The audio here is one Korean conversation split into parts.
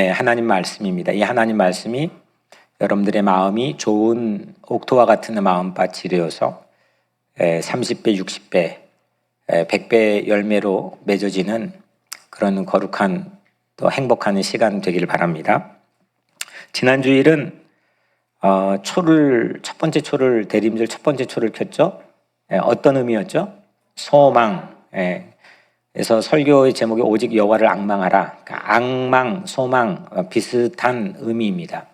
하나님 말씀입니다. 이 하나님 말씀이 여러분들의 마음이 좋은 옥토와 같은 마음밭이 되어서 30배, 60배, 100배 열매로 맺어지는 그런 거룩한 또 행복한 시간 되기를 바랍니다. 지난 주일은 첫 번째 초를 대림절 첫 번째 초를 켰죠. 어떤 의미였죠? 소망. 그래서 설교의 제목이 오직 여호와를 앙망하라. 그러니까 앙망, 소망 비슷한 의미입니다.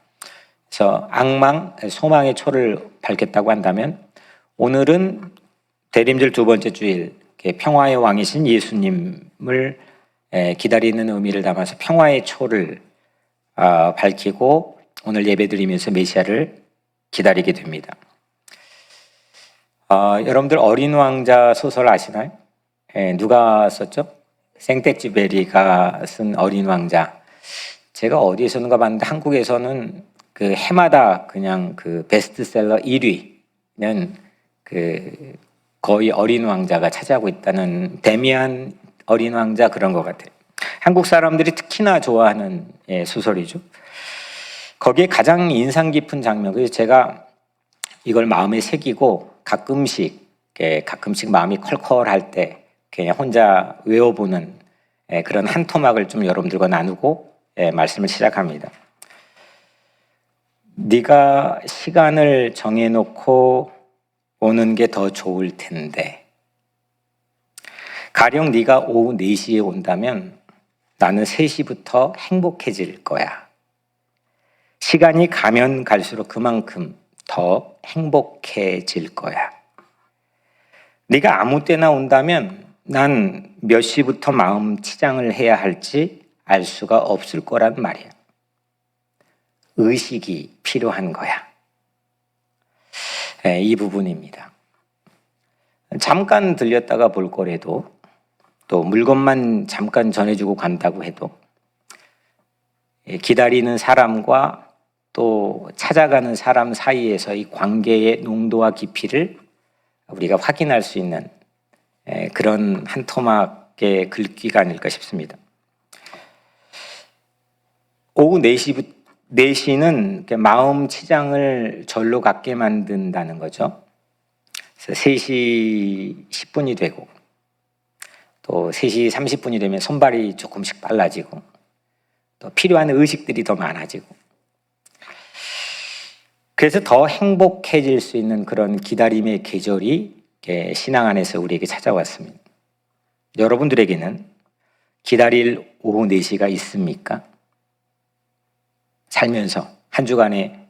그래서 앙망, 소망의 초를 밝혔다고 한다면 오늘은 대림절 두 번째 주일 평화의 왕이신 예수님을 기다리는 의미를 담아서 평화의 초를 밝히고 오늘 예배드리면서 메시아를 기다리게 됩니다. 여러분들 어린 왕자 소설 아시나요? 누가 썼죠? 생텍쥐베리가 쓴 어린 왕자. 제가 어디에서는가 봤는데 한국에서는 그 해마다 그냥 그 베스트셀러 1위는 그 거의 어린 왕자가 차지하고 있다는 데미안 어린 왕자 그런 것 같아요. 한국 사람들이 특히나 좋아하는 소설이죠. 거기에 가장 인상 깊은 장면, 그래서 제가 이걸 마음에 새기고 가끔씩 마음이 컬컬할 때 그냥 혼자 외워보는 그런 한 토막을 좀 여러분들과 나누고 말씀을 시작합니다. 네가 시간을 정해놓고 오는 게 더 좋을 텐데 가령 네가 오후 4시에 온다면 나는 3시부터 행복해질 거야. 시간이 가면 갈수록 그만큼 더 행복해질 거야. 네가 아무 때나 온다면 난 몇 시부터 마음 치장을 해야 할지 알 수가 없을 거란 말이야. 의식이 필요한 거야. 이 부분입니다. 잠깐 들렸다가 볼 거래도 또 물건만 잠깐 전해주고 간다고 해도 기다리는 사람과 또 찾아가는 사람 사이에서의 관계의 농도와 깊이를 우리가 확인할 수 있는 그런 한 토막의 글귀가 아닐까 싶습니다. 오후 4시는 마음 치장을 절로 갖게 만든다는 거죠. 그래서 3시 10분이 되고 또 3시 30분이 되면 손발이 조금씩 빨라지고 또 필요한 의식들이 더 많아지고 그래서 더 행복해질 수 있는 그런 기다림의 계절이 신앙 안에서 우리에게 찾아왔습니다. 여러분들에게는 기다릴 오후 4시가 있습니까? 살면서 한 주간에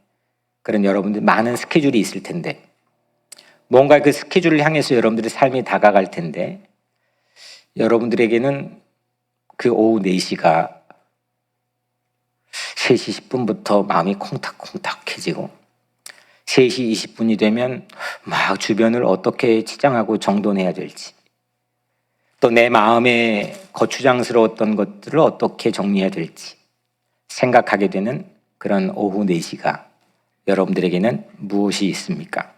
그런 여러분들 많은 스케줄이 있을 텐데 뭔가 그 스케줄을 향해서 여러분들의 삶이 다가갈 텐데 여러분들에게는 그 오후 4시가 3시 10분부터 마음이 콩닥콩닥해지고 3시 20분이 되면 막 주변을 어떻게 치장하고 정돈해야 될지 또 내 마음에 거추장스러웠던 것들을 어떻게 정리해야 될지 생각하게 되는 그런 오후 4시가 여러분들에게는 무엇이 있습니까?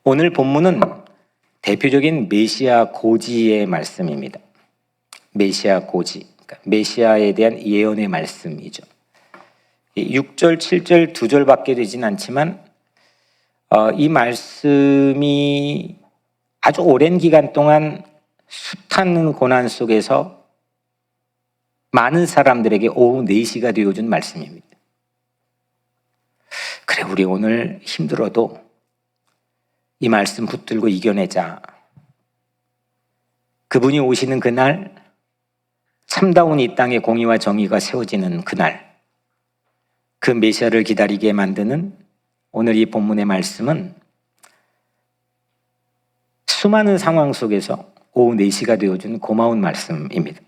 오늘 본문은 대표적인 메시아 고지의 말씀입니다. 메시아 고지, 그러니까 메시아에 대한 예언의 말씀이죠. 6절, 7절, 2절밖에 되진 않지만 이 말씀이 아주 오랜 기간 동안 숱한 고난 속에서 많은 사람들에게 오후 4시가 되어준 말씀입니다. 그래, 우리 오늘 힘들어도 이 말씀 붙들고 이겨내자. 그분이 오시는 그날, 참다운 이 땅의 공의와 정의가 세워지는 그날, 그 메시아를 기다리게 만드는 오늘 이 본문의 말씀은 수많은 상황 속에서 오후 4시가 되어준 고마운 말씀입니다.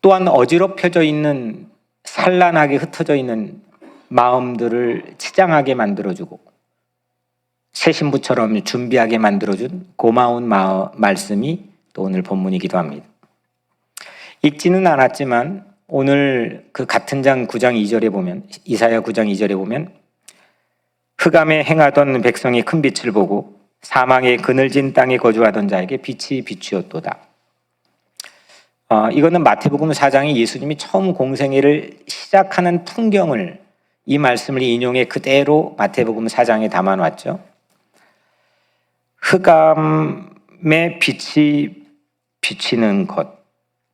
또한 어지럽혀져 있는 산란하게 흩어져 있는 마음들을 치장하게 만들어주고 새 신부처럼 준비하게 만들어준 고마운 말씀이 또 오늘 본문이기도 합니다. 읽지는 않았지만 오늘 그 같은 장 9장 2절에 보면 이사야 9장 2절에 보면 흑암에 행하던 백성이 큰 빛을 보고 사망의 그늘진 땅에 거주하던 자에게 빛이 비추었도다. 이거는 마태복음 4장에 예수님이 처음 공생애를 시작하는 풍경을, 이 말씀을 인용해 그대로 마태복음 4장에 담아놨죠. 흑암에 빛이 비치는 것,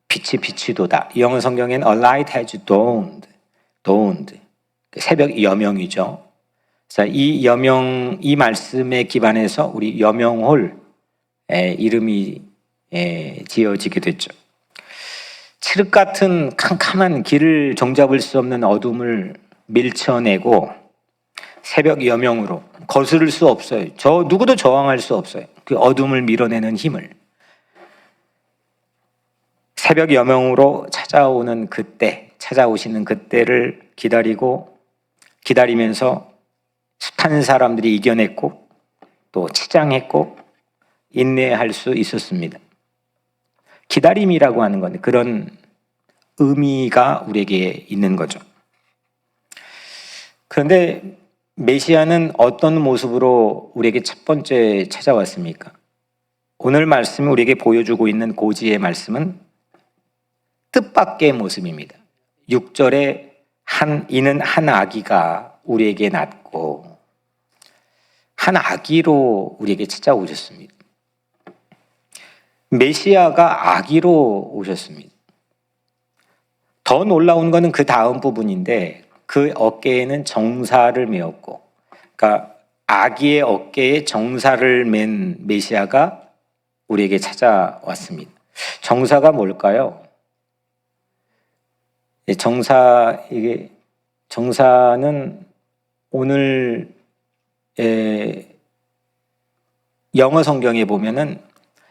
빛이 비치도다. 영어 성경엔 A light has dawned. 새벽 여명이죠. 자, 이 여명, 이 말씀에 기반해서 우리 여명홀 이름이 지어지게 됐죠. 칠흑 같은 캄캄한 길을 종잡을 수 없는 어둠을 밀쳐내고 새벽 여명으로 거스를 수 없어요. 누구도 저항할 수 없어요. 그 어둠을 밀어내는 힘을. 새벽 여명으로 찾아오시는 그때를 기다리면서 숱한 사람들이 이겨냈고 또 치장했고 인내할 수 있었습니다. 기다림이라고 하는 건 그런 의미가 우리에게 있는 거죠. 그런데 메시아는 어떤 모습으로 우리에게 첫 번째 찾아왔습니까? 오늘 말씀이 우리에게 보여주고 있는 고지의 말씀은 뜻밖의 모습입니다. 6절에 이는 한 아기가 우리에게 낳고 한 아기로 우리에게 찾아오셨습니다. 메시아가 아기로 오셨습니다. 더 놀라운 것은 그 다음 부분인데 그 어깨에는 정사를 메었고, 그러니까 아기의 어깨에 정사를 맨 메시아가 우리에게 찾아왔습니다. 정사가 뭘까요? 정사는 오늘 영어 성경에 보면은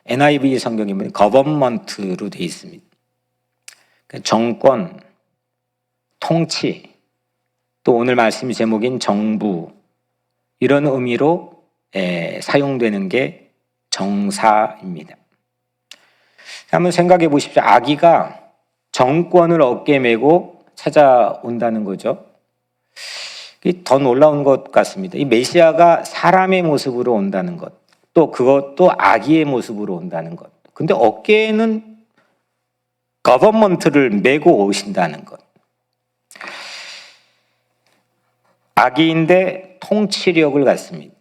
NIV 성경에 보면 government로 되어 있습니다. 정권, 통치, 또 오늘 말씀 제목인 정부, 이런 의미로 사용되는 게 정사입니다. 한번 생각해 보십시오. 아기가 정권을 어깨에 메고 찾아온다는 거죠. 더 놀라운 것 같습니다. 이 메시아가 사람의 모습으로 온다는 것, 또 그것도 아기의 모습으로 온다는 것. 근데 어깨에는 거버먼트를 메고 오신다는 것. 아기인데 통치력을 갖습니다.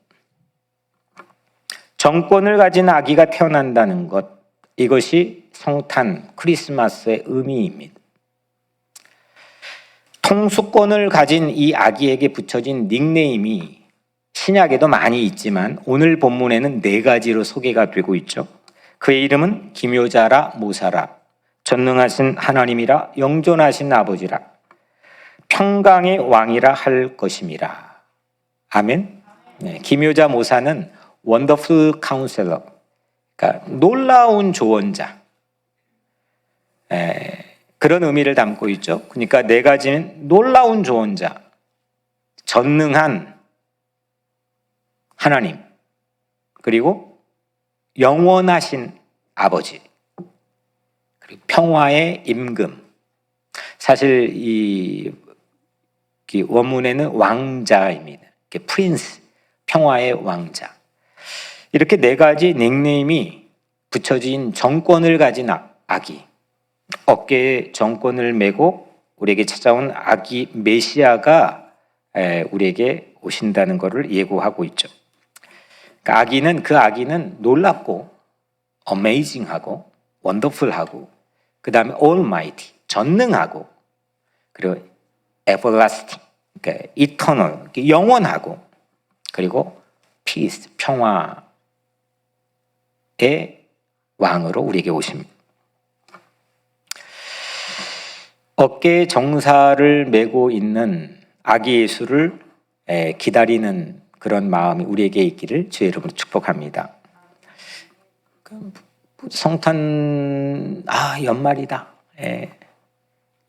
정권을 가진 아기가 태어난다는 것, 이것이 성탄, 크리스마스의 의미입니다. 통수권을 가진 이 아기에게 붙여진 닉네임이 신약에도 많이 있지만 오늘 본문에는 4가지로 소개가 되고 있죠. 그의 이름은 기묘자라 모사라, 전능하신 하나님이라, 영존하신 아버지라, 평강의 왕이라 할 것임이라. 아멘. 네, 기묘자 모사는 원더풀 카운셀러, 그러니까 놀라운 조언자, 그런 의미를 담고 있죠. 그러니까 4가지는 놀라운 조언자, 전능한 하나님, 그리고 영원하신 아버지, 그리고 평화의 임금. 사실 이 원문에는 왕자입니다. 프린스, 평화의 왕자. 이렇게 4가지 닉네임이 붙여진 정권을 가진 아기, 어깨에 정권을 메고 우리에게 찾아온 아기 메시아가 우리에게 오신다는 것을 예고하고 있죠. 그 아기는 놀랍고 amazing하고 wonderful하고, 그 다음에 almighty, 전능하고, 그리고 everlasting, 그러니까 eternal, 영원하고, 그리고 peace, 평화의 왕으로 우리에게 오십니다. 어깨에 정사를 메고 있는 아기 예수를 기다리는 그런 마음이 우리에게 있기를 주의 이름으로 축복합니다. 성탄, 연말이다.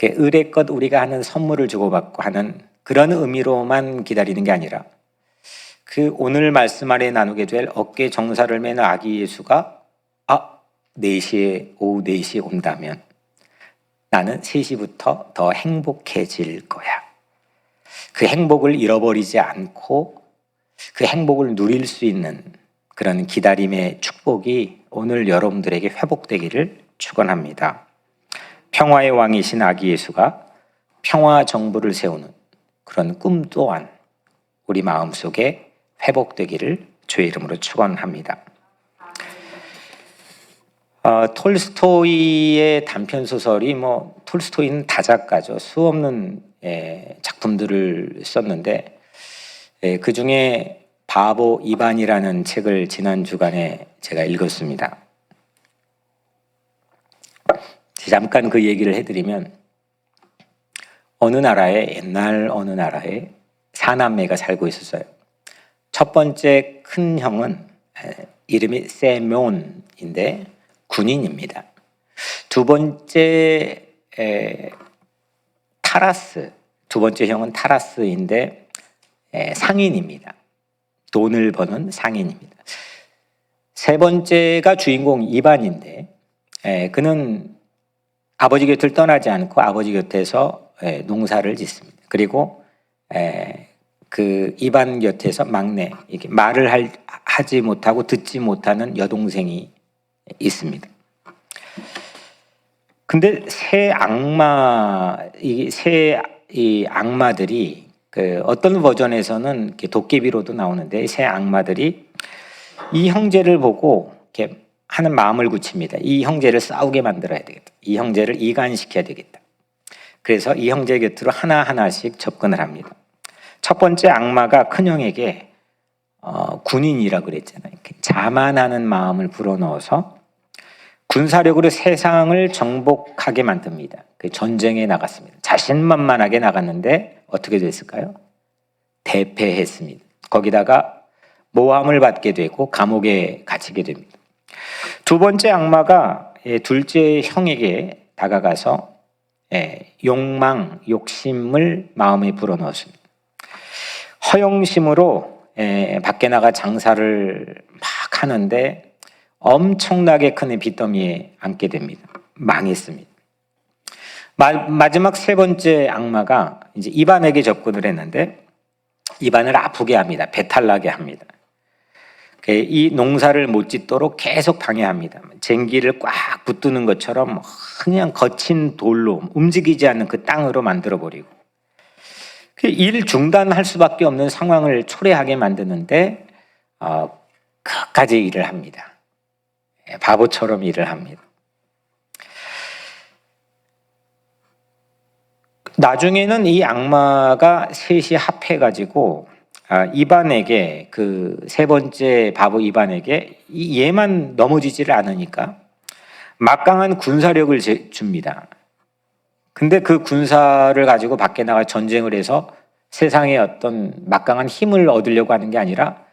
의례껏 우리가 하는 선물을 주고받고 하는 그런 의미로만 기다리는 게 아니라 그 오늘 말씀 아래 나누게 될 어깨에 정사를 매는 아기 예수가 4시에, 오후 4시에 온다면 나는 3시부터 더 행복해질 거야. 그 행복을 잃어버리지 않고 그 행복을 누릴 수 있는 그런 기다림의 축복이 오늘 여러분들에게 회복되기를 축원합니다. 평화의 왕이신 아기 예수가 평화 정부를 세우는 그런 꿈 또한 우리 마음속에 회복되기를 주의 이름으로 축원합니다. 톨스토이의 단편 소설이 톨스토이는 다작가죠. 수없는 작품들을 썼는데 그 중에 바보 이반이라는 책을 지난 주간에 제가 읽었습니다. 잠깐 그 얘기를 해드리면 옛날 어느 나라에 사남매가 살고 있었어요. 첫 번째 큰 형은 이름이 세몬인데 군인입니다. 두 번째 두 번째 형은 타라스인데 상인입니다. 돈을 버는 상인입니다. 세 번째가 주인공 이반인데 그는 아버지 곁을 떠나지 않고 아버지 곁에서 농사를 짓습니다. 그리고 그 이반 곁에서 막내, 이게 말을 하지 못하고 듣지 못하는 여동생이 있습니다. 근데 이 악마들이 어떤 버전에서는 이렇게 도깨비로도 나오는데 새 악마들이 이 형제를 보고 이렇게 하는 마음을 굳힙니다. 이 형제를 싸우게 만들어야 되겠다. 이 형제를 이간시켜야 되겠다. 그래서 이 형제 곁으로 하나하나씩 접근을 합니다. 첫 번째 악마가 큰형에게 군인이라고 그랬잖아요. 자만하는 마음을 불어넣어서 군사력으로 세상을 정복하게 만듭니다. 그 전쟁에 나갔습니다. 자신만만하게 나갔는데 어떻게 됐을까요? 대패했습니다. 거기다가 모함을 받게 되고 감옥에 갇히게 됩니다. 두 번째 악마가 둘째 형에게 다가가서 욕심을 마음에 불어넣었습니다. 허영심으로 밖에 나가 장사를 막 하는데 엄청나게 큰 빚더미에 앉게 됩니다. 망했습니다. 마지막 세 번째 악마가 이제 이반에게 접근을 했는데 이반을 아프게 합니다. 배탈 나게 합니다. 이 농사를 못 짓도록 계속 방해합니다. 쟁기를 꽉 붙드는 것처럼 그냥 거친 돌로 움직이지 않는 그 땅으로 만들어버리고 일 중단할 수밖에 없는 상황을 초래하게 만드는데 끝까지 일을 합니다. 바보처럼 일을 합니다. 나중에는 이 악마가 셋이 합해가지고 이반에게 그 세 번째 바보 이반에게 얘만 넘어지지를 않으니까 막강한 군사력을 줍니다. 근데 그 군사를 가지고 밖에 나가 전쟁을 해서 세상에 어떤 막강한 힘을 얻으려고 하는 게 아니라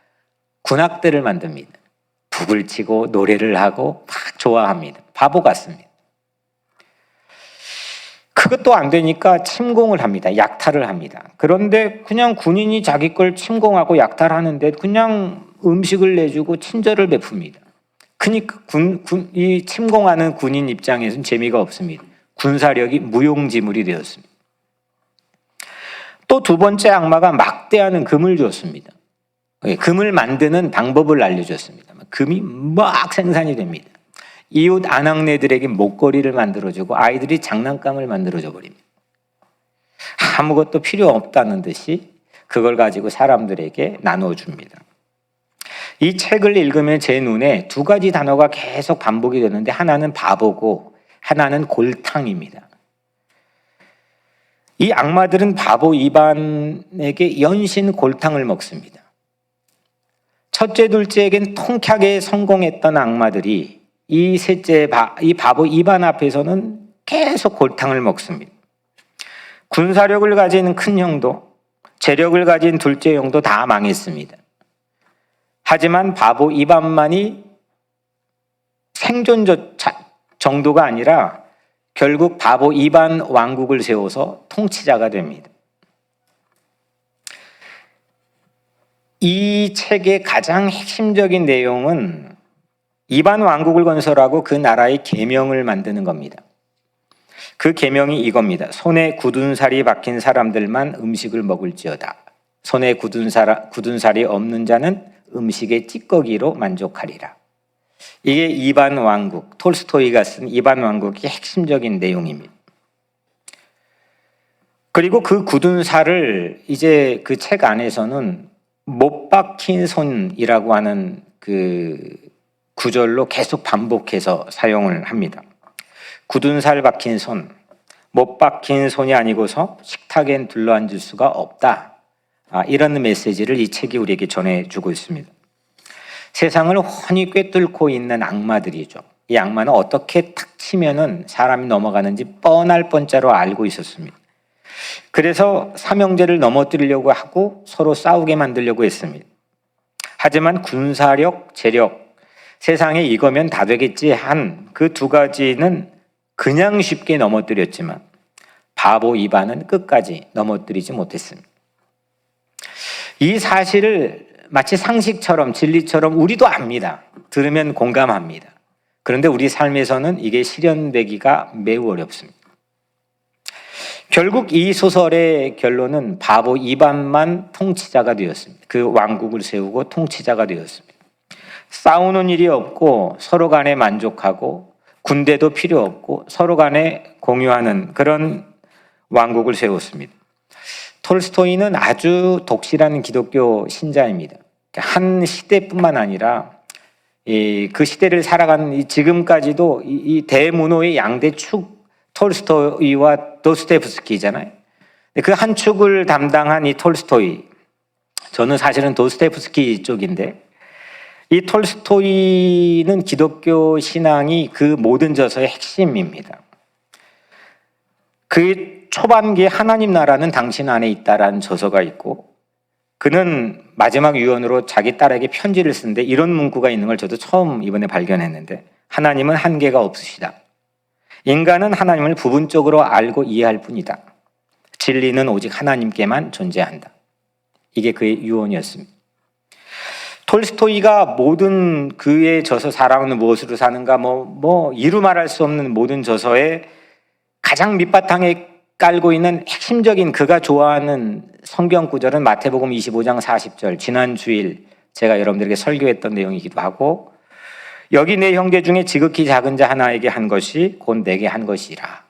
군악대를 만듭니다. 북을 치고 노래를 하고 막 좋아합니다. 바보 같습니다. 그것도 안 되니까 침공을 합니다. 약탈을 합니다. 그런데 그냥 군인이 자기 걸 침공하고 약탈하는데 그냥 음식을 내주고 친절을 베풉니다. 그러니까 이 침공하는 군인 입장에서는 재미가 없습니다. 군사력이 무용지물이 되었습니다. 또 두 번째 악마가 막대하는 금을 줬습니다. 금을 만드는 방법을 알려줬습니다. 금이 막 생산이 됩니다. 이웃 아낙네들에게 목걸이를 만들어주고 아이들이 장난감을 만들어줘 버립니다. 아무것도 필요 없다는 듯이 그걸 가지고 사람들에게 나눠줍니다. 이 책을 읽으면 제 눈에 두 가지 단어가 계속 반복이 되는데 하나는 바보고 하나는 골탕입니다. 이 악마들은 바보 이반에게 연신 골탕을 먹습니다. 첫째, 둘째에겐 통쾌하게 성공했던 악마들이 이 바보 이반 앞에서는 계속 골탕을 먹습니다. 군사력을 가진 큰 형도 재력을 가진 둘째 형도 다 망했습니다. 하지만 바보 이반만이 생존 정도가 아니라 결국 바보 이반 왕국을 세워서 통치자가 됩니다. 이 책의 가장 핵심적인 내용은 이반 왕국을 건설하고 그 나라의 계명을 만드는 겁니다. 그 계명이 이겁니다. 손에 굳은 살이 박힌 사람들만 음식을 먹을지어다. 손에 굳은 살이 없는 자는 음식의 찌꺼기로 만족하리라. 이게 이반 왕국, 톨스토이가 쓴 이반 왕국의 핵심적인 내용입니다. 그리고 그 굳은 살을 이제 그 책 안에서는 못 박힌 손이라고 하는 그 구절로 계속 반복해서 사용을 합니다. 굳은 살 박힌 손, 못 박힌 손이 아니고서 식탁엔 둘러앉을 수가 없다. 이런 메시지를 이 책이 우리에게 전해주고 있습니다. 세상을 훤히 꿰뚫고 있는 악마들이죠. 이 악마는 어떻게 탁 치면은 사람이 넘어가는지 뻔할 뻔자로 알고 있었습니다. 그래서 삼형제를 넘어뜨리려고 하고 서로 싸우게 만들려고 했습니다. 하지만 군사력, 재력, 세상에 이거면 다 되겠지 한 그 두 가지는 그냥 쉽게 넘어뜨렸지만 바보 이반은 끝까지 넘어뜨리지 못했습니다. 이 사실을 마치 상식처럼 진리처럼 우리도 압니다. 들으면 공감합니다. 그런데 우리 삶에서는 이게 실현되기가 매우 어렵습니다. 결국 이 소설의 결론은 바보 이반만 통치자가 되었습니다. 그 왕국을 세우고 통치자가 되었습니다. 싸우는 일이 없고 서로 간에 만족하고 군대도 필요 없고 서로 간에 공유하는 그런 왕국을 세웠습니다. 톨스토이는 아주 독실한 기독교 신자입니다. 한 시대뿐만 아니라 그 시대를 살아가는 지금까지도 이 대문호의 양대 축 톨스토이와 도스토옙스키잖아요. 그 한 축을 담당한 이 톨스토이, 저는 사실은 도스토옙스키 쪽인데 이 톨스토이는 기독교 신앙이 그 모든 저서의 핵심입니다. 그 초반기에 하나님 나라는 당신 안에 있다라는 저서가 있고 그는 마지막 유언으로 자기 딸에게 편지를 쓰는데 이런 문구가 있는 걸 저도 처음 이번에 발견했는데 하나님은 한계가 없으시다. 인간은 하나님을 부분적으로 알고 이해할 뿐이다. 진리는 오직 하나님께만 존재한다. 이게 그의 유언이었습니다. 톨스토이가 모든 그의 저서 사랑은 무엇으로 사는가 이루 말할 수 없는 모든 저서에 가장 밑바탕에 깔고 있는 핵심적인 그가 좋아하는 성경 구절은 마태복음 25장 40절, 지난 주일 제가 여러분들에게 설교했던 내용이기도 하고 여기 내 형제 중에 지극히 작은 자 하나에게 한 것이 곧 내게 한 것이라.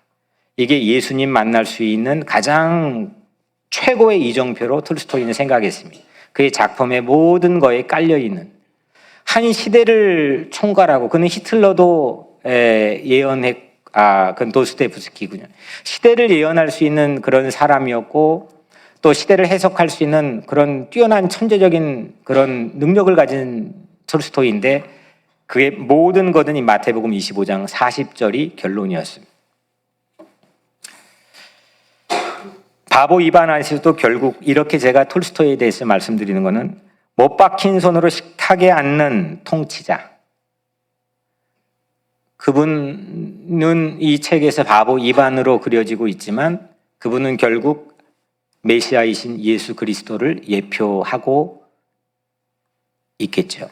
이게 예수님 만날 수 있는 가장 최고의 이정표로 톨스토이는 생각했습니다. 그의 작품의 모든 거에 깔려있는 한 시대를 총괄하고 그는 히틀러도 그건 도스토옙스키군요. 시대를 예언할 수 있는 그런 사람이었고 또 시대를 해석할 수 있는 그런 뛰어난 천재적인 그런 능력을 가진 톨스토이인데 그의 모든 것은 이 마태복음 25장 40절이 결론이었습니다. 바보 이반에서도 결국 이렇게 제가 톨스토이에 대해서 말씀드리는 것은 못 박힌 손으로 식탁에 앉는 통치자. 그분은 이 책에서 바보 이반으로 그려지고 있지만 그분은 결국 메시아이신 예수 그리스도를 예표하고 있겠죠.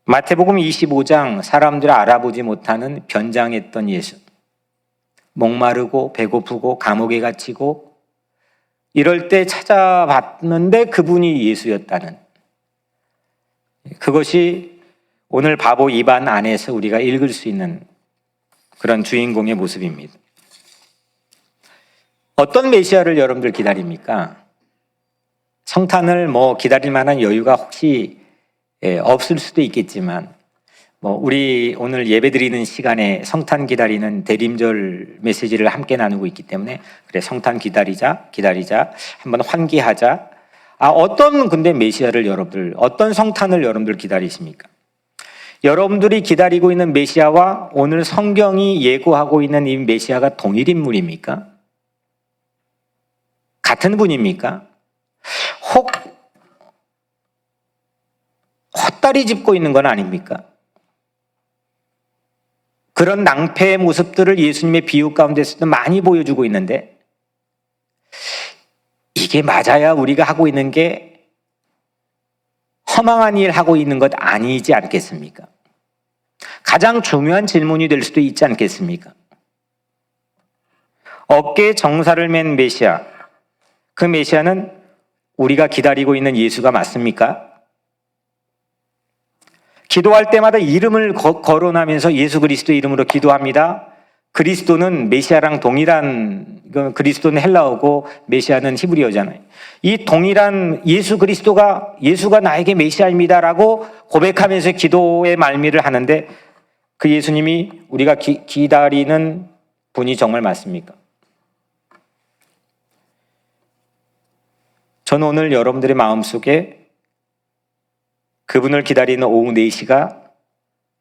마태복음 25장 사람들이 알아보지 못하는 변장했던 예수. 목마르고 배고프고 감옥에 갇히고 이럴 때 찾아봤는데 그분이 예수였다는 그것이 오늘 바보 이반 안에서 우리가 읽을 수 있는 그런 주인공의 모습입니다. 어떤 메시아를 여러분들 기다립니까? 성탄을 기다릴 만한 여유가 혹시 없을 수도 있겠지만 우리 오늘 예배드리는 시간에 성탄 기다리는 대림절 메시지를 함께 나누고 있기 때문에 그래 성탄 기다리자 한번 환기하자. 어떤 근데 메시아를 여러분들 어떤 성탄을 여러분들 기다리십니까? 여러분들이 기다리고 있는 메시아와 오늘 성경이 예고하고 있는 이 메시아가 동일 인물입니까? 같은 분입니까? 혹 헛다리 짚고 있는 건 아닙니까? 그런 낭패의 모습들을 예수님의 비유 가운데서도 많이 보여주고 있는데 이게 맞아야 우리가 하고 있는 게 허망한 일 하고 있는 것 아니지 않겠습니까? 가장 중요한 질문이 될 수도 있지 않겠습니까? 어깨에 정사를 맨 메시아, 그 메시아는 우리가 기다리고 있는 예수가 맞습니까? 기도할 때마다 이름을 거론하면서 예수 그리스도 이름으로 기도합니다. 그리스도는 메시아랑 동일한, 그리스도는 헬라어고 메시아는 히브리어잖아요. 이 동일한 예수가 나에게 메시아입니다라고 고백하면서 기도의 말미를 하는데, 그 예수님이 우리가 기다리는 분이 정말 맞습니까? 저는 오늘 여러분들의 마음속에 그분을 기다리는 오후 4시가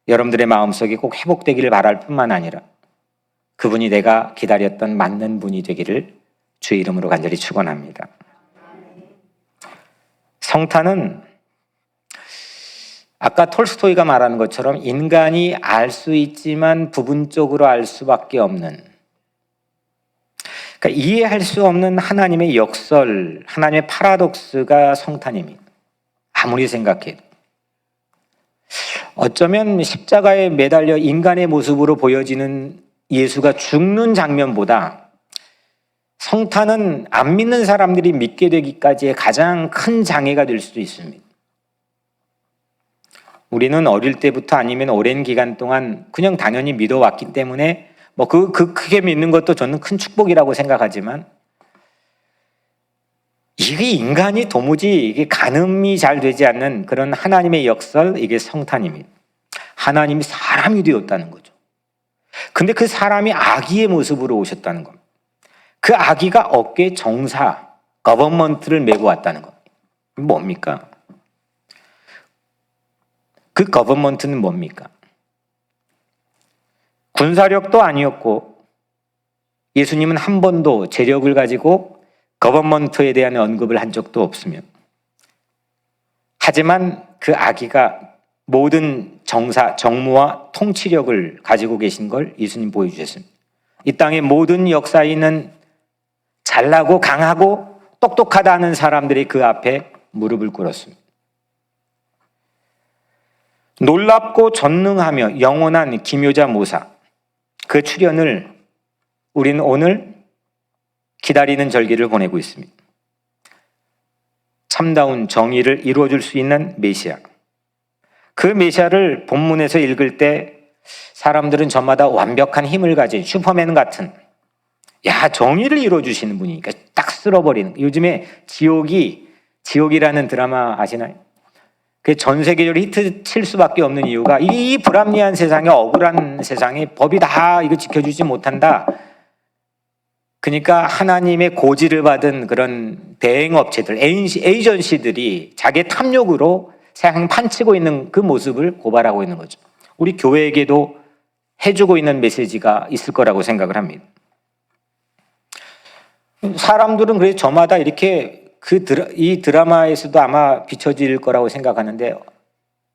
여러분들의 마음속에 꼭 회복되기를 바랄 뿐만 아니라 그분이 내가 기다렸던 맞는 분이 되기를 주의 이름으로 간절히 축원합니다. 성탄은 아까 톨스토이가 말하는 것처럼 인간이 알 수 있지만 부분적으로 알 수밖에 없는, 그러니까 이해할 수 없는 하나님의 역설, 하나님의 파라독스가 성탄입니다. 아무리 생각해도. 어쩌면 십자가에 매달려 인간의 모습으로 보여지는 예수가 죽는 장면보다 성탄은 안 믿는 사람들이 믿게 되기까지의 가장 큰 장애가 될 수도 있습니다. 우리는 어릴 때부터 아니면 오랜 기간 동안 그냥 당연히 믿어왔기 때문에 크게 믿는 것도 저는 큰 축복이라고 생각하지만, 이게 인간이 도무지 이게 가늠이 잘 되지 않는 그런 하나님의 역설, 이게 성탄입니다. 하나님이 사람이 되었다는 거죠. 근데 그 사람이 아기의 모습으로 오셨다는 겁니다. 그 아기가 어깨에 정사, 거버먼트를 메고 왔다는 겁니다. 뭡니까? 그 거버먼트는 뭡니까? 군사력도 아니었고, 예수님은 한 번도 재력을 가지고 거버먼트에 대한 언급을 한 적도 없으며, 하지만 그 아기가 모든 정무와 통치력을 가지고 계신 걸 예수님 보여주셨습니다. 이 땅의 모든 역사에 있는 잘나고 강하고 똑똑하다는 사람들이 그 앞에 무릎을 꿇었습니다. 놀랍고 전능하며 영원한 기묘자 모사, 그 출현을 우리는 오늘 기다리는 절기를 보내고 있습니다. 참다운 정의를 이루어줄 수 있는 메시아, 그 메시아를 본문에서 읽을 때 사람들은 저마다 완벽한 힘을 가진 슈퍼맨 같은, 정의를 이루어주시는 분이니까 딱 쓸어버리는. 요즘에 지옥이라는 드라마 아시나요? 그 전 세계적으로 히트 칠 수밖에 없는 이유가 이 불합리한 세상에, 억울한 세상에 법이 다 이거 지켜주지 못한다. 그러니까 하나님의 고지를 받은 그런 대행업체들, 에이전시들이 자기의 탐욕으로 세상 판치고 있는 그 모습을 고발하고 있는 거죠. 우리 교회에게도 해주고 있는 메시지가 있을 거라고 생각을 합니다. 사람들은 그래서 저마다 이렇게 이 드라마에서도 아마 비춰질 거라고 생각하는데,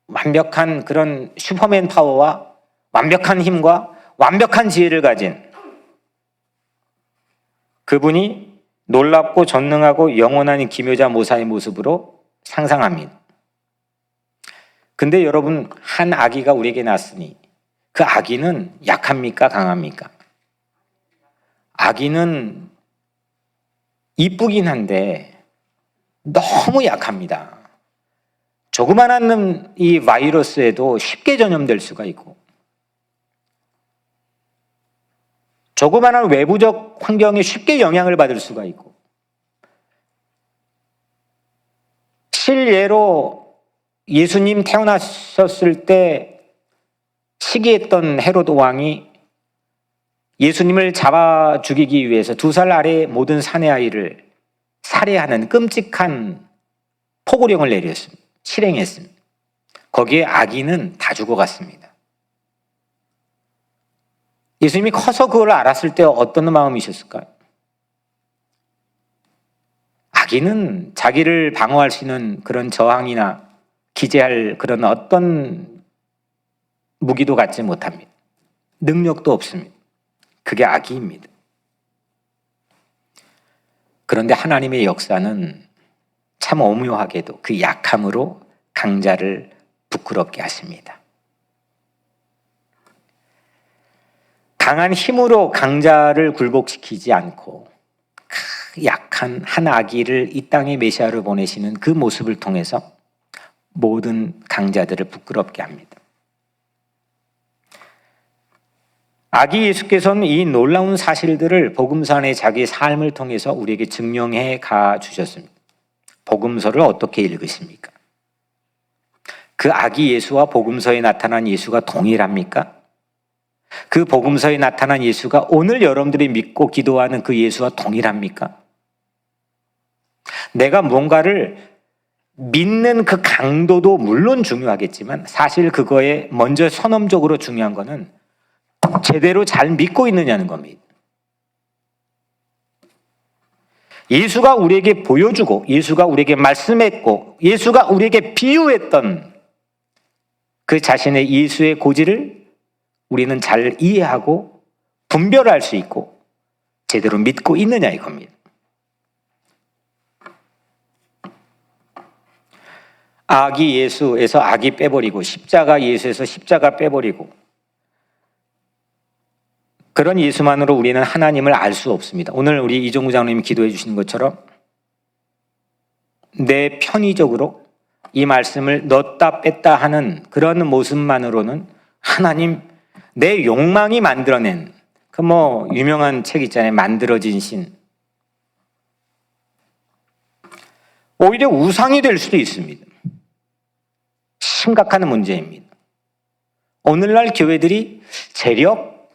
완벽한 그런 슈퍼맨 파워와 완벽한 힘과 완벽한 지혜를 가진 그분이 놀랍고 전능하고 영원한 기묘자 모사의 모습으로 상상합니다. 근데 여러분, 한 아기가 우리에게 났으니 그 아기는 약합니까? 강합니까? 아기는 이쁘긴 한데 너무 약합니다. 조그만한 이 바이러스에도 쉽게 전염될 수가 있고, 조그만한 외부적 환경에 쉽게 영향을 받을 수가 있고, 실예로 예수님 태어나셨을 때 시기했던 헤로드 왕이 예수님을 잡아 죽이기 위해서 2살 아래의 모든 사내 아이를 살해하는 끔찍한 포고령을 내렸습니다. 실행했습니다. 거기에 아기는 다 죽어갔습니다. 예수님이 커서 그걸 알았을 때 어떤 마음이셨을까요? 아기는 자기를 방어할 수 있는 그런 저항이나 기재할 그런 어떤 무기도 갖지 못합니다. 능력도 없습니다. 그게 아기입니다. 그런데 하나님의 역사는 참 오묘하게도 그 약함으로 강자를 부끄럽게 하십니다. 강한 힘으로 강자를 굴복시키지 않고 약한 한 아기를 이 땅에 메시아로 보내시는 그 모습을 통해서 모든 강자들을 부끄럽게 합니다. 아기 예수께서는 이 놀라운 사실들을 복음서 안에 자기 삶을 통해서 우리에게 증명해 가 주셨습니다. 복음서를 어떻게 읽으십니까? 그 아기 예수와 복음서에 나타난 예수가 동일합니까? 그 복음서에 나타난 예수가 오늘 여러분들이 믿고 기도하는 그 예수와 동일합니까? 내가 뭔가를 믿는 그 강도도 물론 중요하겠지만 사실 그거에 먼저 선언적으로 중요한 거는 제대로 잘 믿고 있느냐는 겁니다. 예수가 우리에게 보여주고 예수가 우리에게 말씀했고 예수가 우리에게 비유했던 그 자신의 예수의 고지를 우리는 잘 이해하고 분별할 수 있고 제대로 믿고 있느냐 이겁니다. 아기 예수에서 아기 빼버리고 십자가 예수에서 십자가 빼버리고 그런 예수만으로 우리는 하나님을 알 수 없습니다. 오늘 우리 이종구 장로님이 기도해 주시는 것처럼 내 편의적으로 이 말씀을 넣었다 뺐다 하는 그런 모습만으로는 하나님 내 욕망이 만들어낸 그 유명한 책 있잖아요. 만들어진 신. 오히려 우상이 될 수도 있습니다. 심각한 문제입니다. 오늘날 교회들이 재력,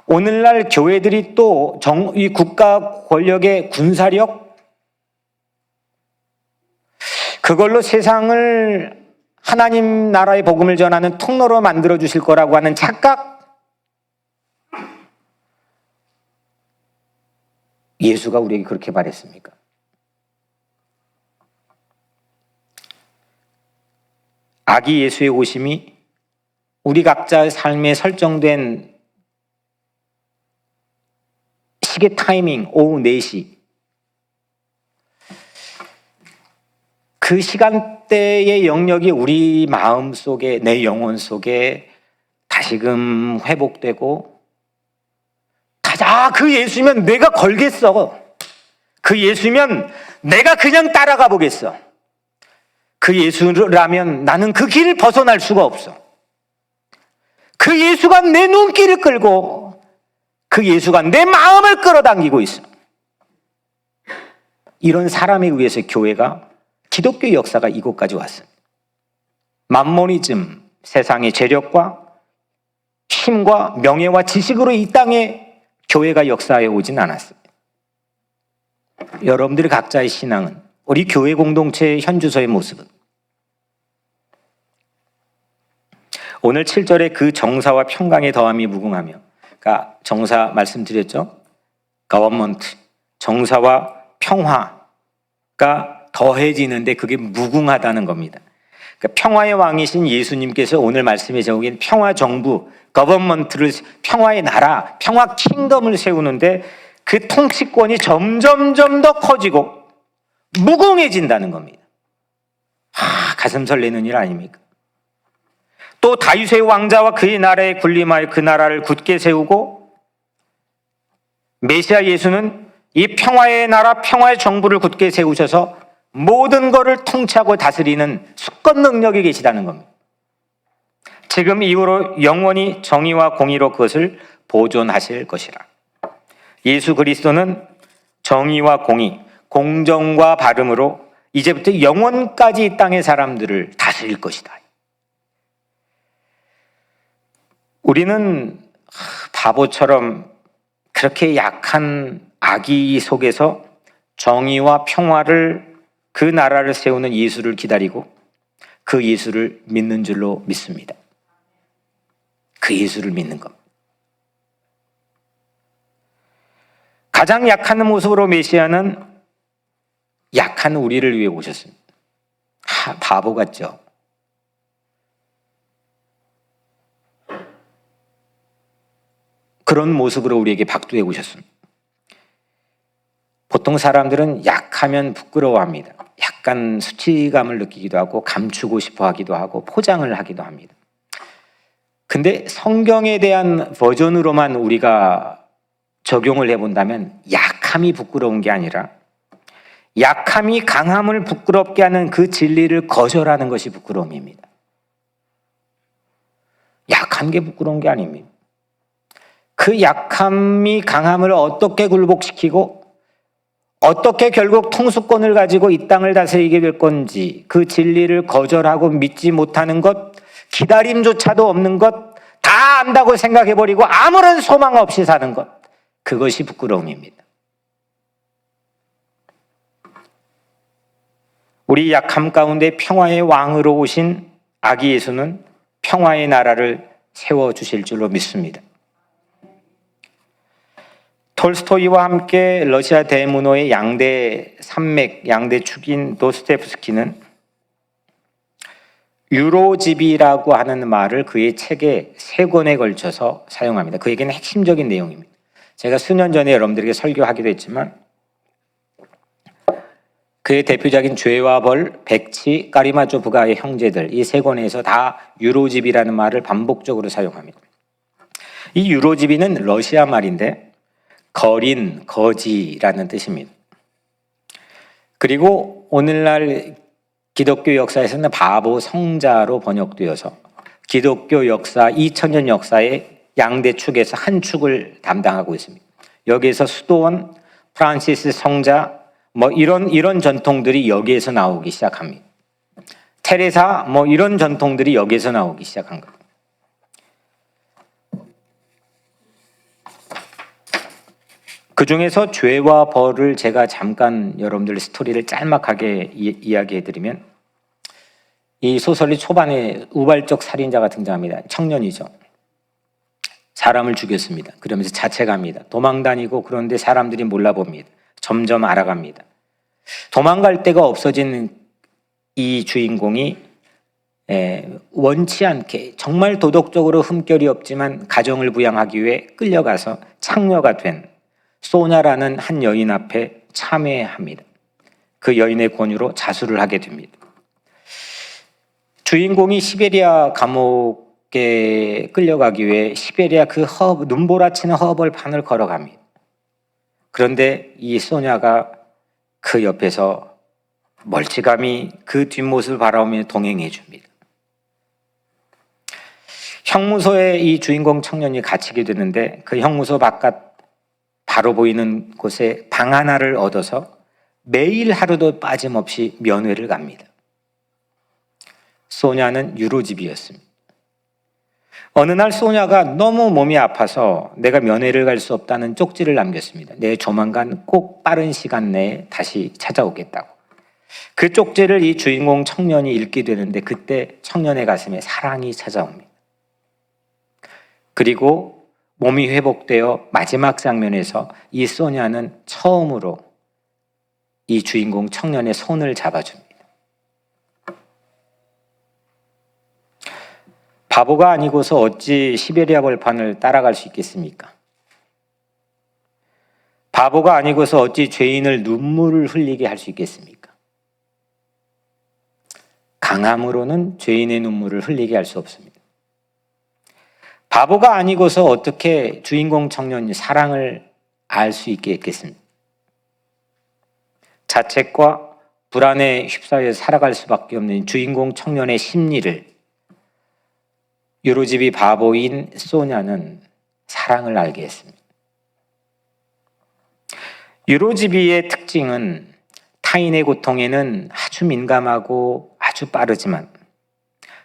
오늘날 교회들이 또 이 국가 권력의 군사력, 그걸로 세상을 하나님 나라의 복음을 전하는 통로로 만들어 주실 거라고 하는 착각, 예수가 우리에게 그렇게 말했습니까? 아기 예수의 오심이 우리 각자의 삶에 설정된 시계 타이밍 오후 4시 그 시간대의 영역이 우리 마음 속에 내 영혼 속에 다시금 회복되고 그 예수면 내가 걸겠어. 그 예수면 내가 그냥 따라가 보겠어. 그 예수라면 나는 그 길을 벗어날 수가 없어. 그 예수가 내 눈길을 끌고 그 예수가 내 마음을 끌어당기고 있어. 이런 사람에 의해서 교회가 기독교 역사가 이곳까지 왔어요. 맘모니즘, 세상의 재력과 힘과 명예와 지식으로 이 땅에 교회가 역사해 오진 않았어요. 여러분들의 각자의 신앙은 우리 교회 공동체의 현주소의 모습은 오늘 7절에 그 정사와 평강의 더함이 무궁하며, 그러니까 정사 말씀드렸죠? 거버먼트, 정사와 평화가 더해지는데 그게 무궁하다는 겁니다. 그러니까 평화의 왕이신 예수님께서 오늘 말씀에 적은 평화 정부, 거버먼트를, 평화의 나라, 평화 킹덤을 세우는데 그 통치권이 점점점 더 커지고 무궁해진다는 겁니다. 가슴 설레는 일 아닙니까? 또 다윗의 왕자와 그의 나라에 군림하여 그 나라를 굳게 세우고, 메시아 예수는 이 평화의 나라, 평화의 정부를 굳게 세우셔서 모든 것을 통치하고 다스리는 수권 능력이 계시다는 겁니다. 지금 이후로 영원히 정의와 공의로 그것을 보존하실 것이라. 예수 그리스도는 정의와 공의, 공정과 바름으로 이제부터 영원까지 이 땅의 사람들을 다스릴 것이다. 우리는 바보처럼 그렇게 약한 아기 속에서 정의와 평화를, 그 나라를 세우는 예수를 기다리고 그 예수를 믿는 줄로 믿습니다. 그 예수를 믿는 것. 가장 약한 모습으로 메시아는 약한 우리를 위해 오셨습니다. 바보 같죠? 그런 모습으로 우리에게 박두해 오셨습니다. 보통 사람들은 약하면 부끄러워합니다. 약간 수치감을 느끼기도 하고 감추고 싶어 하기도 하고 포장을 하기도 합니다. 근데 성경에 대한 버전으로만 우리가 적용을 해본다면 약함이 부끄러운 게 아니라 약함이 강함을 부끄럽게 하는 그 진리를 거절하는 것이 부끄러움입니다. 약한 게 부끄러운 게 아닙니다. 그 약함이 강함을 어떻게 굴복시키고 어떻게 결국 통수권을 가지고 이 땅을 다스리게 될 건지, 그 진리를 거절하고 믿지 못하는 것, 기다림조차도 없는 것, 다 안다고 생각해버리고 아무런 소망 없이 사는 것, 그것이 부끄러움입니다. 우리 약함 가운데 평화의 왕으로 오신 아기 예수는 평화의 나라를 세워주실 줄로 믿습니다. 톨스토이와 함께 러시아 대문호의 양대 산맥, 양대 축인 도스토옙스키는 유로집이라고 하는 말을 그의 책에 3권에 걸쳐서 사용합니다. 그에게는 핵심적인 내용입니다. 제가 수년 전에 여러분들에게 설교하기도 했지만 그의 대표작인 죄와 벌, 백치, 까리마조프가의 형제들, 이 3권에서 다 유로집이라는 말을 반복적으로 사용합니다. 이 유로집이는 러시아 말인데 거린, 거지라는 뜻입니다. 그리고 오늘날 기독교 역사에서는 바보 성자로 번역되어서 기독교 역사 2000년 역사의 양대축에서 한 축을 담당하고 있습니다. 여기에서 수도원, 프란시스 성자, 이런 전통들이 여기에서 나오기 시작합니다. 테레사, 이런 전통들이 여기에서 나오기 시작한 거예요. 그 중에서 죄와 벌을 제가 잠깐 여러분들 스토리를 짤막하게 이야기해드리면, 이 소설이 초반에 우발적 살인자가 등장합니다. 청년이죠. 사람을 죽였습니다. 그러면서 자책합니다. 도망다니고 그런데 사람들이 몰라봅니다. 점점 알아갑니다. 도망갈 데가 없어진 이 주인공이 원치 않게 정말 도덕적으로 흠결이 없지만 가정을 부양하기 위해 끌려가서 창녀가 된 소냐라는 한 여인 앞에 참회합니다. 그 여인의 권유로 자수를 하게 됩니다. 주인공이 시베리아 감옥에 끌려가기 위해 시베리아 그 눈보라치는 허벌판을 걸어갑니다. 그런데 이 소냐가 그 옆에서 멀찌감히 그 뒷모습을 바라보며 동행해 줍니다. 형무소에 이 주인공 청년이 갇히게 되는데 그 형무소 바깥 바로 보이는 곳에 방 하나를 얻어서 매일 하루도 빠짐없이 면회를 갑니다. 소냐는 유로집이었습니다. 어느 날 소냐가 너무 몸이 아파서 내가 면회를 갈 수 없다는 쪽지를 남겼습니다. 내 조만간 꼭 빠른 시간 내에 다시 찾아오겠다고. 그 쪽지를 이 주인공 청년이 읽게 되는데 그때 청년의 가슴에 사랑이 찾아옵니다. 그리고 몸이 회복되어 마지막 장면에서 이 소냐는 처음으로 이 주인공 청년의 손을 잡아줍니다. 바보가 아니고서 어찌 시베리아 벌판을 따라갈 수 있겠습니까? 바보가 아니고서 어찌 죄인을 눈물을 흘리게 할 수 있겠습니까? 강함으로는 죄인의 눈물을 흘리게 할 수 없습니다. 바보가 아니고서 어떻게 주인공 청년이 사랑을 알 수 있겠습니까? 자책과 불안에 휩싸여 살아갈 수밖에 없는 주인공 청년의 심리를 유로집이 바보인 소냐는 사랑을 알게 했습니다. 유로집이의 특징은 타인의 고통에는 아주 민감하고 아주 빠르지만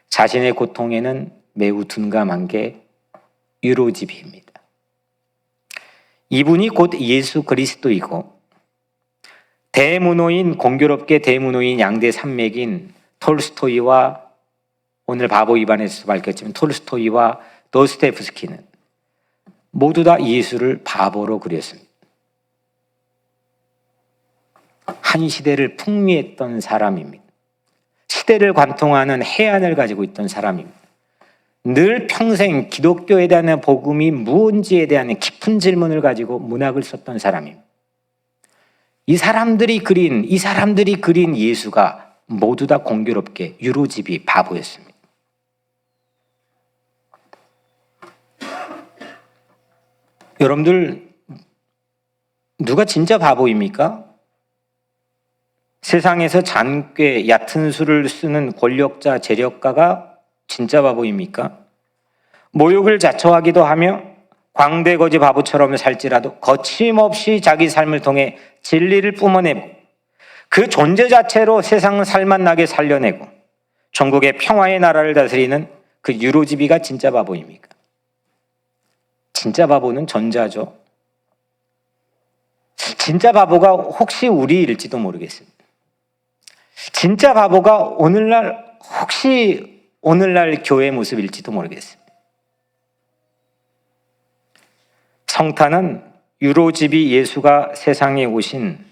자신의 고통에는 매우 둔감한 게 유로집이입니다. 이분이 곧 예수 그리스도이고 대문호인, 공교롭게 대문호인 양대 산맥인 톨스토이와, 오늘 바보 입안에서 밝혔지만 톨스토이와 도스토옙스키는 모두 다 예수를 바보로 그렸습니다. 한 시대를 풍미했던 사람입니다. 시대를 관통하는 해안을 가지고 있던 사람입니다. 늘 평생 기독교에 대한 복음이 무언지에 대한 깊은 질문을 가지고 문학을 썼던 사람입니다. 이 사람들이 그린 예수가 모두 다 공교롭게 유로집이 바보였습니다. 여러분들, 누가 진짜 바보입니까? 세상에서 잔꾀, 얕은 수를 쓰는 권력자, 재력가가 진짜 바보입니까? 모욕을 자초하기도 하며 광대거지 바보처럼 살지라도 거침없이 자기 삶을 통해 진리를 뿜어내고 그 존재 자체로 세상을 살맛나게 살려내고 전국의 평화의 나라를 다스리는 그 유로지비가 진짜 바보입니까? 진짜 바보는 전자죠. 진짜 바보가 혹시 우리일지도 모르겠습니다. 진짜 바보가 혹시 오늘날 교회의 모습일지도 모르겠습니다. 성탄은 유로집이 예수가 세상에 오신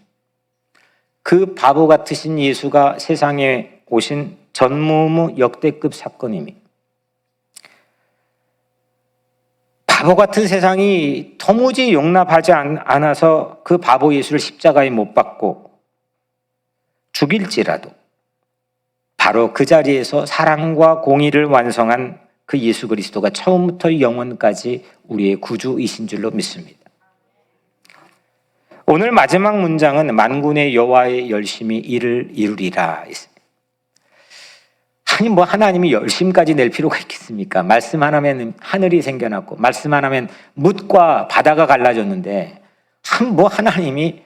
그 바보 같으신 예수가 세상에 오신 전무후무 역대급 사건입니다. 바보 같은 세상이 도무지 용납하지 않아서 그 바보 예수를 십자가에 못 박고 죽일지라도 바로 그 자리에서 사랑과 공의를 완성한 그 예수 그리스도가 처음부터 영원까지 우리의 구주이신 줄로 믿습니다. 오늘 마지막 문장은 만군의 여호와의 열심히 이를 이루리라 있습니다. 아니 하나님이 열심까지 낼 필요가 있겠습니까? 말씀 하나면 하늘이 생겨났고 말씀 하나면 뭇과 바다가 갈라졌는데 하나님이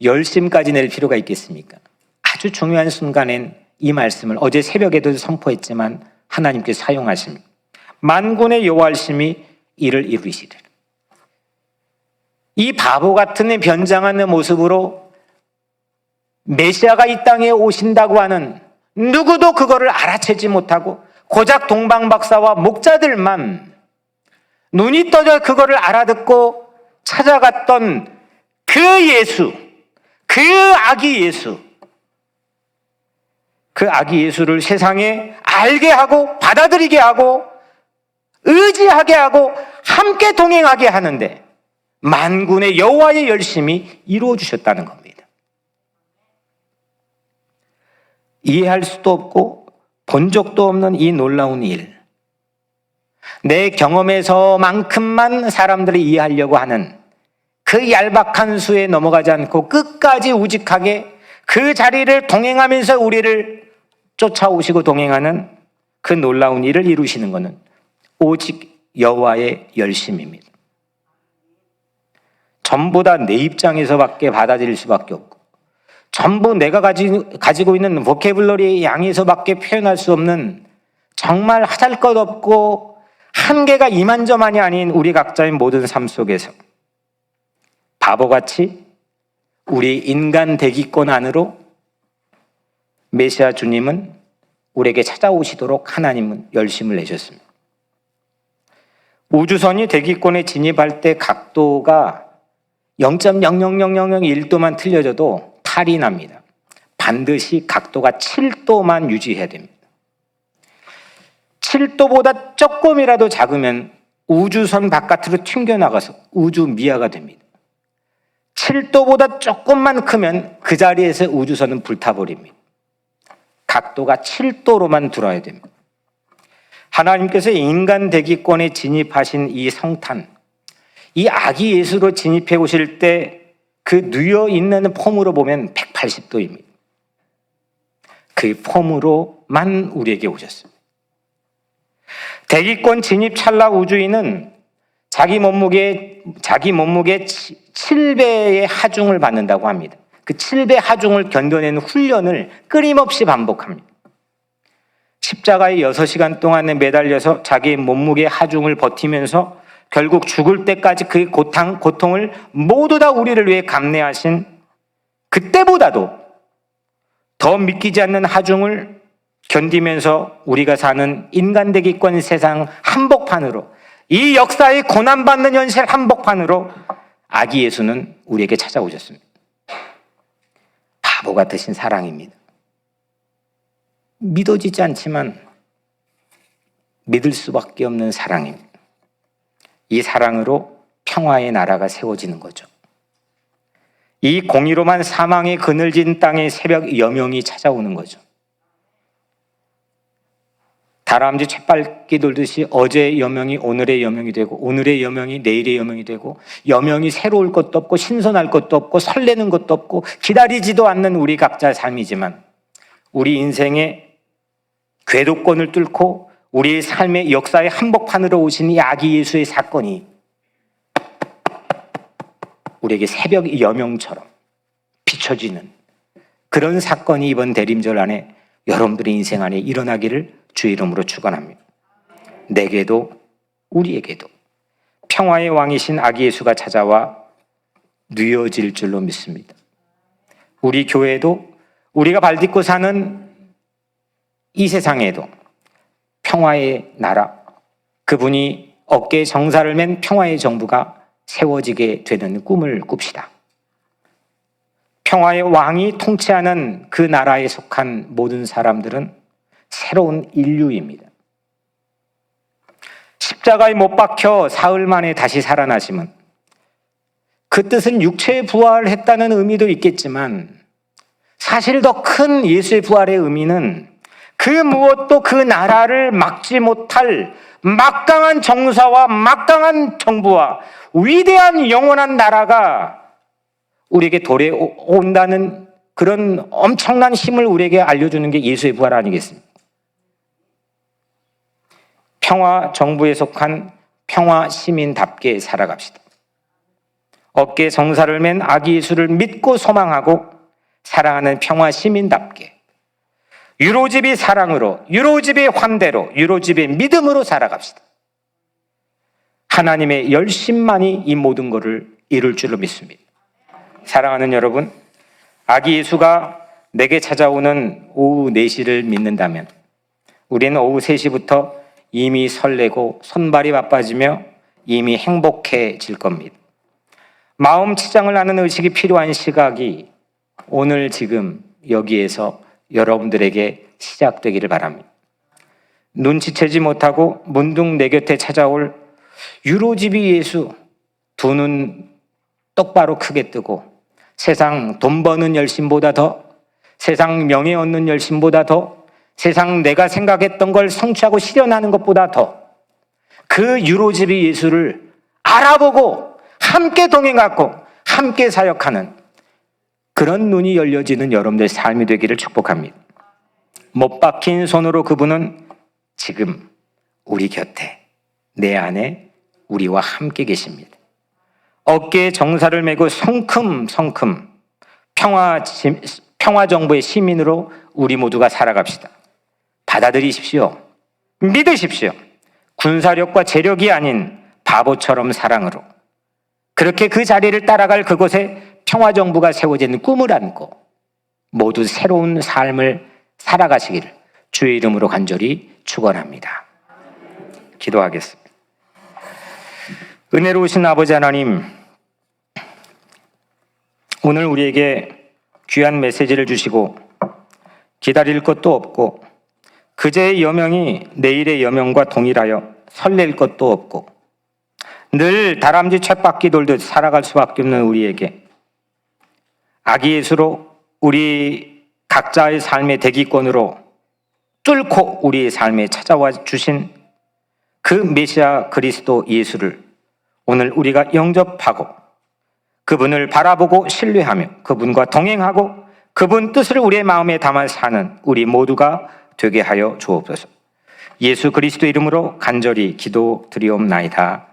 열심까지 낼 필요가 있겠습니까? 아주 중요한 순간엔 이 말씀을 어제 새벽에도 선포했지만 하나님께서 사용하십니다. 만군의 여호와심이 이를 이루시리라. 이 바보 같은 변장하는 모습으로 메시아가 이 땅에 오신다고 하는 누구도 그거를 알아채지 못하고 고작 동방박사와 목자들만 눈이 떠져 그거를 알아듣고 찾아갔던 그 예수, 그 아기 예수, 그 아기 예수를 세상에 알게 하고 받아들이게 하고 의지하게 하고 함께 동행하게 하는데 만군의 여호와의 열심히 이루어 주셨다는 겁니다. 이해할 수도 없고 본 적도 없는 이 놀라운 일, 내 경험에서만큼만 사람들이 이해하려고 하는 그 얄박한 수에 넘어가지 않고 끝까지 우직하게 그 자리를 동행하면서 우리를 쫓아오시고 동행하는 그 놀라운 일을 이루시는 것은 오직 여호와의 열심입니다. 전부 다 내 입장에서밖에 받아들일 수밖에 없고 전부 내가 가지고 있는 보케블러리의 양에서밖에 표현할 수 없는 정말 하잘것없고 한계가 이만저만이 아닌 우리 각자의 모든 삶 속에서 바보같이 우리 인간 대기권 안으로 메시아 주님은 우리에게 찾아오시도록 하나님은 열심을 내셨습니다. 우주선이 대기권에 진입할 때 각도가 0.00001도만 틀려져도 탈이 납니다. 반드시 각도가 7도만 유지해야 됩니다. 7도보다 조금이라도 작으면 우주선 바깥으로 튕겨나가서 우주 미아가 됩니다. 7도보다 조금만 크면 그 자리에서 우주선은 불타버립니다. 각도가 7도로만 들어야 됩니다. 하나님께서 인간 대기권에 진입하신 이 성탄, 이 아기 예수로 진입해 오실 때 그 누워 있는 폼으로 보면 180도입니다. 그 폼으로만 우리에게 오셨습니다. 대기권 진입 찰나 우주인은 자기 몸무게 7배의 하중을 받는다고 합니다. 그 7배 하중을 견뎌내는 훈련을 끊임없이 반복합니다. 십자가에 6시간 동안 매달려서 자기 몸무게 하중을 버티면서 결국 죽을 때까지 그 고통을 모두 다 우리를 위해 감내하신 그때보다도 더 믿기지 않는 하중을 견디면서 우리가 사는 인간대기권 세상 한복판으로, 이 역사의 고난받는 현실 한복판으로 아기 예수는 우리에게 찾아오셨습니다. 바보 같으신 사랑입니다. 믿어지지 않지만 믿을 수밖에 없는 사랑입니다. 이 사랑으로 평화의 나라가 세워지는 거죠. 이 공의로만 사망의 그늘진 땅에 새벽 여명이 찾아오는 거죠. 다람쥐 쳇바퀴 돌듯이 어제의 여명이 오늘의 여명이 되고 오늘의 여명이 내일의 여명이 되고 여명이 새로울 것도 없고 신선할 것도 없고 설레는 것도 없고 기다리지도 않는 우리 각자의 삶이지만 우리 인생의 궤도권을 뚫고 우리의 삶의 역사의 한복판으로 오신 이 아기 예수의 사건이 우리에게 새벽 여명처럼 비춰지는 그런 사건이 이번 대림절 안에 여러분들의 인생 안에 일어나기를 주의 이름으로 축원합니다. 내게도 우리에게도 평화의 왕이신 아기 예수가 찾아와 누워질 줄로 믿습니다. 우리 교회도 우리가 발딛고 사는 이 세상에도 평화의 나라, 그분이 어깨에 정사를 맨 평화의 정부가 세워지게 되는 꿈을 꿉시다. 평화의 왕이 통치하는 그 나라에 속한 모든 사람들은 새로운 인류입니다. 십자가에 못 박혀 사흘 만에 다시 살아나심은 그 뜻은 육체의 부활을 했다는 의미도 있겠지만 사실 더 큰 예수의 부활의 의미는 그 무엇도 그 나라를 막지 못할 막강한 정사와 막강한 정부와 위대한 영원한 나라가 우리에게 도래온다는 그런 엄청난 힘을 우리에게 알려주는 게 예수의 부활 아니겠습니까? 평화 정부에 속한 평화 시민답게 살아갑시다. 어깨에 정사를 맨 아기 예수를 믿고 소망하고 사랑하는 평화 시민답게 유로집이 사랑으로, 유로집이 환대로, 유로집의 믿음으로 살아갑시다. 하나님의 열심만이 이 모든 것을 이룰 줄로 믿습니다. 사랑하는 여러분, 아기 예수가 내게 찾아오는 오후 4시를 믿는다면 우리는 오후 3시부터 이미 설레고 손발이 바빠지며 이미 행복해질 겁니다. 마음 치장을 하는 의식이 필요한 시각이 오늘 지금 여기에서 여러분들에게 시작되기를 바랍니다. 눈치채지 못하고 문득 내 곁에 찾아올 유로집이 예수, 두 눈 똑바로 크게 뜨고 세상 돈 버는 열심보다 더, 세상 명예 얻는 열심보다 더, 세상 내가 생각했던 걸 성취하고 실현하는 것보다 더 그 유로집이 예수를 알아보고 함께 동행하고 함께 사역하는 그런 눈이 열려지는 여러분들의 삶이 되기를 축복합니다. 못 박힌 손으로 그분은 지금 우리 곁에 내 안에 우리와 함께 계십니다. 어깨에 정사를 메고 성큼성큼 평화 정부의 시민으로 우리 모두가 살아갑시다. 받아들이십시오. 믿으십시오. 군사력과 재력이 아닌 바보처럼 사랑으로 그렇게 그 자리를 따라갈 그곳에 평화정부가 세워지는 꿈을 안고 모두 새로운 삶을 살아가시기를 주의 이름으로 간절히 축원합니다. 기도하겠습니다. 은혜로우신 아버지 하나님, 오늘 우리에게 귀한 메시지를 주시고 기다릴 것도 없고 그제의 여명이 내일의 여명과 동일하여 설렐 것도 없고 늘 다람쥐 쳇바퀴 돌듯 살아갈 수밖에 없는 우리에게 아기 예수로 우리 각자의 삶의 대기권으로 뚫고 우리의 삶에 찾아와 주신 그 메시아 그리스도 예수를 오늘 우리가 영접하고 그분을 바라보고 신뢰하며 그분과 동행하고 그분 뜻을 우리의 마음에 담아 사는 우리 모두가 되게 하여 주옵소서. 예수 그리스도 이름으로 간절히 기도드리옵나이다.